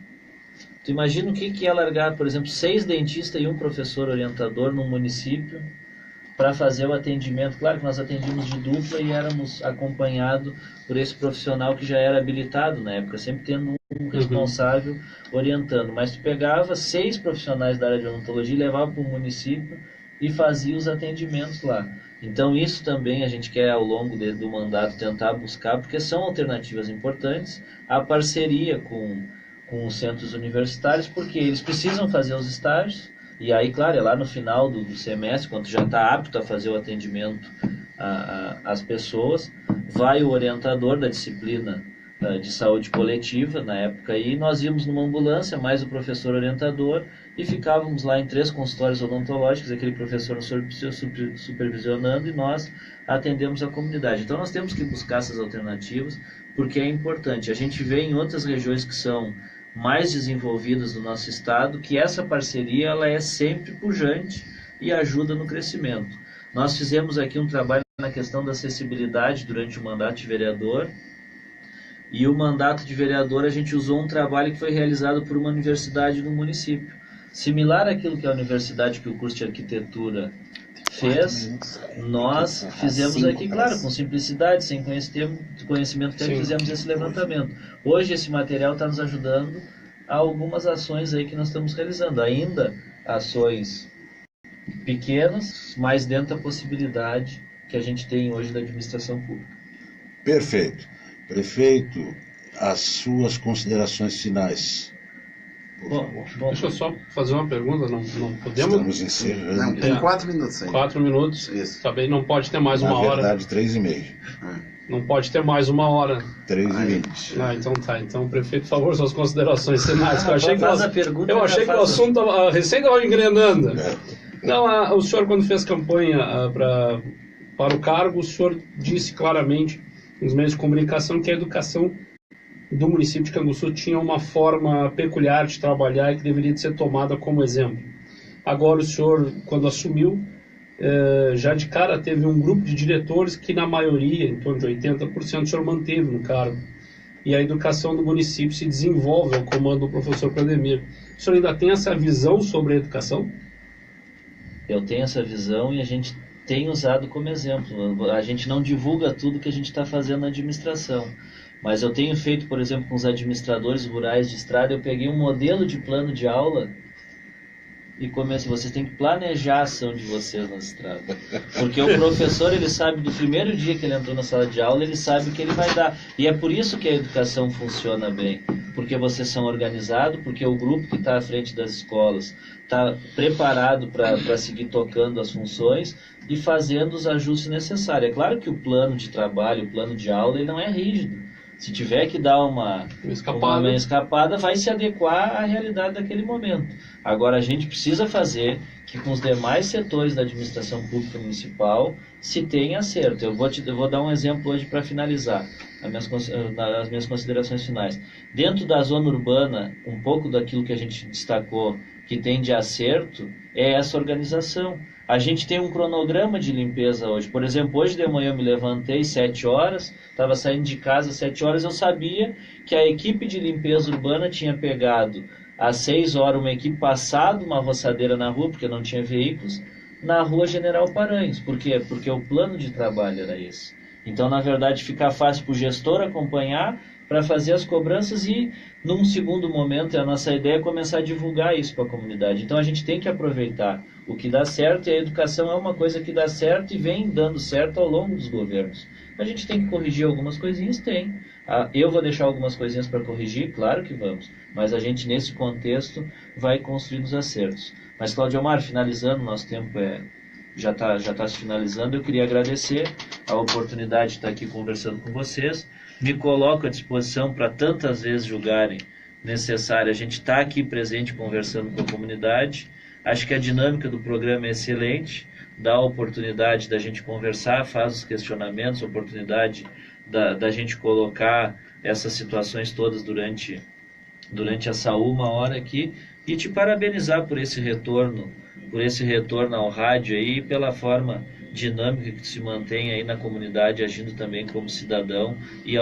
Tu imagina o que é largar, por exemplo, 6 dentistas e um professor orientador num município para fazer o atendimento. Claro que nós atendíamos de dupla e éramos acompanhados por esse profissional que já era habilitado na época, sempre tendo um responsável orientando. Mas tu pegava 6 profissionais da área de odontologia e levava para o município e fazia os atendimentos lá. Então isso também a gente quer ao longo do mandato tentar buscar, porque são alternativas importantes, a parceria com os centros universitários, porque eles precisam fazer os estágios, e aí, claro, é lá no final do semestre, quando já está apto a fazer o atendimento às pessoas, vai o orientador da disciplina de saúde coletiva, na época aí, nós íamos numa ambulância, mais o professor orientador, e ficávamos lá em 3 consultórios odontológicos, aquele professor nos supervisionando, e nós atendemos a comunidade. Então nós temos que buscar essas alternativas, porque é importante. A gente vê em outras regiões que são mais desenvolvidas do nosso estado, que essa parceria ela é sempre pujante e ajuda no crescimento. Nós fizemos aqui um trabalho na questão da acessibilidade durante o mandato de vereador, e o mandato de vereador a gente usou um trabalho que foi realizado por uma universidade do município. Similar àquilo que a universidade, que o curso de arquitetura fez, nós fizemos aqui, claro, com simplicidade, sem conhecimento técnico, fizemos esse levantamento. Hoje esse material está nos ajudando a algumas ações aí que nós estamos realizando. Ainda ações pequenas, mas dentro da possibilidade que a gente tem hoje da administração pública. Perfeito. Prefeito, as suas considerações finais. Bom, deixa eu só fazer uma pergunta, não podemos... Estamos encerrando. Não, tem 4 minutos aí. 4 minutos, Isso. também não pode ter mais uma hora. Na verdade, 3h30. Não pode ter mais uma hora. 3h20. Ah, então tá. Então, prefeito, por favor, suas considerações finais. Eu achei que, eu achei que o assunto recém estava engrenando. Não, o senhor, quando fez campanha para o cargo, o senhor disse claramente nos meios de comunicação que a educação do município de Canguçu tinha uma forma peculiar de trabalhar e que deveria ser tomada como exemplo. Agora o senhor, quando assumiu, já de cara teve um grupo de diretores que na maioria, em torno de 80%, o senhor manteve no cargo. E a educação do município se desenvolve ao comando do professor Claudemir. O senhor ainda tem essa visão sobre a educação? Eu tenho essa visão e a gente tem usado como exemplo. A gente não divulga tudo que a gente está fazendo na administração. Mas eu tenho feito, por exemplo, com os administradores rurais de estrada, eu peguei um modelo de plano de aula e comecei, vocês têm que planejar a ação de vocês na estrada. Porque o professor, ele sabe, do primeiro dia que ele entrou na sala de aula, ele sabe o que ele vai dar. E é por isso que a educação funciona bem. Porque vocês são organizados, porque o grupo que está à frente das escolas está preparado para seguir tocando as funções e fazendo os ajustes necessários. É claro que o plano de trabalho, o plano de aula, ele não é rígido. Se tiver que dar uma escapada, vai se adequar à realidade daquele momento. Agora, a gente precisa fazer que com os demais setores da administração pública municipal se tenha acerto. Eu vou dar um exemplo hoje para finalizar as minhas considerações finais. Dentro da zona urbana, um pouco daquilo que a gente destacou que tem de acerto é essa organização. A gente tem um cronograma de limpeza hoje. Por exemplo, hoje de manhã eu me levantei 7 horas, estava saindo de casa às 7 horas, eu sabia que a equipe de limpeza urbana tinha pegado às 6 horas uma equipe passado uma roçadeira na rua, porque não tinha veículos, na rua General Paranhos. Por quê? Porque o plano de trabalho era esse. Então, na verdade, fica fácil para o gestor acompanhar, para fazer as cobranças e, num segundo momento, a nossa ideia é começar a divulgar isso para a comunidade. Então, a gente tem que aproveitar o que dá certo, e a educação é uma coisa que dá certo e vem dando certo ao longo dos governos. A gente tem que corrigir algumas coisinhas? Tem. Eu vou deixar algumas coisinhas para corrigir? Claro que vamos. Mas a gente, nesse contexto, vai construindo os acertos. Mas, Claudio Omar, finalizando, nosso tempo já está se finalizando, eu queria agradecer a oportunidade de estar aqui conversando com vocês. Me coloco à disposição para tantas vezes julgarem necessário. A gente está aqui presente conversando com a comunidade. Acho que a dinâmica do programa é excelente, dá a oportunidade da gente conversar, faz os questionamentos, a oportunidade da gente colocar essas situações todas durante essa uma hora aqui, e te parabenizar por esse retorno ao rádio aí, pela forma dinâmica que se mantém aí na comunidade, agindo também como cidadão e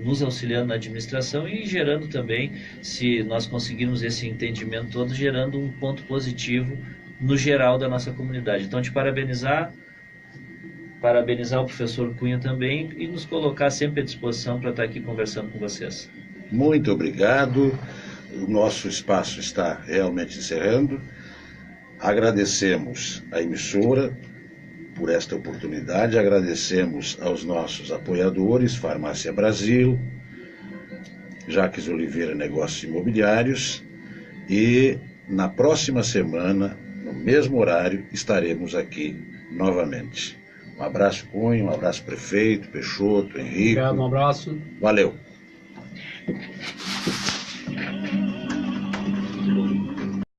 nos auxiliando na administração e gerando também, se nós conseguirmos esse entendimento todo, gerando um ponto positivo no geral da nossa comunidade. Então, te parabenizar o professor Cunha também e nos colocar sempre à disposição para estar aqui conversando com vocês. Muito obrigado. O nosso espaço está realmente encerrando. Agradecemos a emissora por esta oportunidade, agradecemos aos nossos apoiadores, Farmácia Brasil, Jaques Oliveira Negócios Imobiliários, e na próxima semana, no mesmo horário, estaremos aqui novamente. Um abraço, Cunha, um abraço, prefeito, Peixoto, Henrique. Obrigado, um abraço. Valeu.